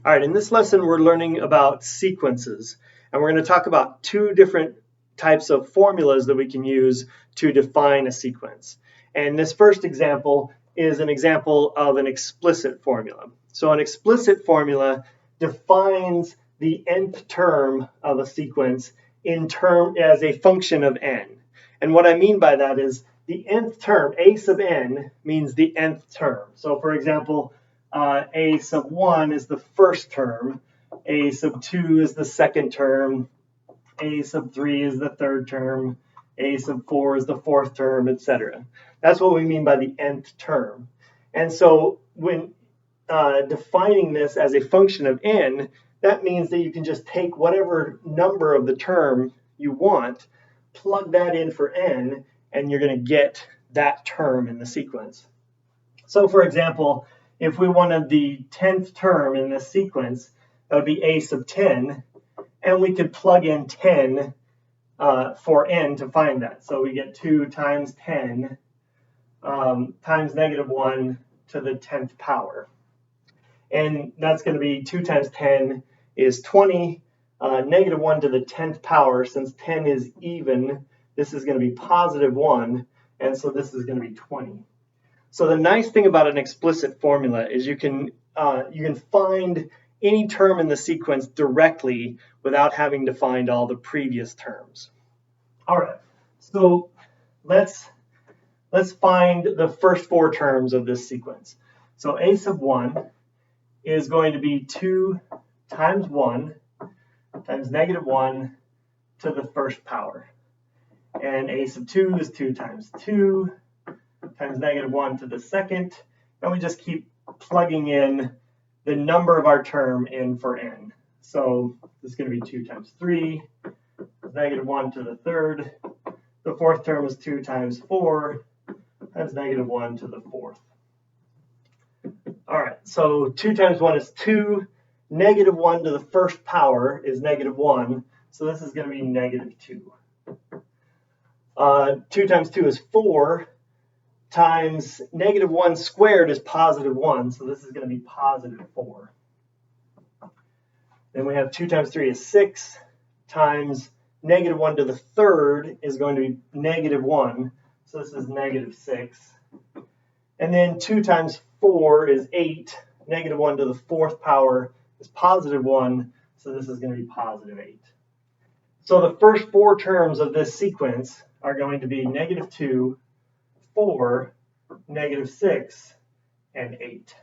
All right, in this lesson, we're learning about sequences, and we're going to talk about two different types of formulas that we can use to define a sequence. And this first example is an example of an explicit formula. So an explicit formula defines the nth term of a sequence as a function of n. And what I mean by that is the nth term, a sub n, means the nth term. So for example, a sub 1 is the first term, a sub 2 is the second term, a sub 3 is the third term, a sub 4 is the fourth term, etc. That's what we mean by the nth term. And so when defining this as a function of n, that means that you can just take whatever number of the term you want, plug that in for n, and you're going to get that term in the sequence. So for example, if we wanted the 10th term in this sequence, that would be a sub 10, and we could plug in 10 for n to find that. So we get 2 times 10 times negative 1 to the 10th power. And that's going to be 2 times 10 is 20, negative 1 to the 10th power. Since 10 is even, this is going to be positive 1, and so this is going to be 20. So the nice thing about an explicit formula is you can find any term in the sequence directly without having to find all the previous terms. All right, so let's find the first 4 terms of this sequence. So a sub 1 is going to be 2 times 1 times negative 1 to the first power. And a sub 2 is 2 times 2 times negative 1 to the second, and we just keep plugging in the number of our term in for n. So this is going to be 2 times 3, negative 1 to the third. The fourth term is 2 times 4 times negative 1 to the fourth. All right, so 2 times 1 is 2. Negative 1 to the first power is negative 1, so this is going to be negative 2. 2 times 2 is 4. Times negative 1 squared is positive 1, so this is going to be positive 4. Then we have 2 times 3 is 6, times negative 1 to the third is going to be negative 1, so this is negative 6. And then 2 times 4 is 8, negative 1 to the fourth power is positive 1, so this is going to be positive 8. So the first 4 terms of this sequence are going to be negative 2, 4, negative 6, and 8.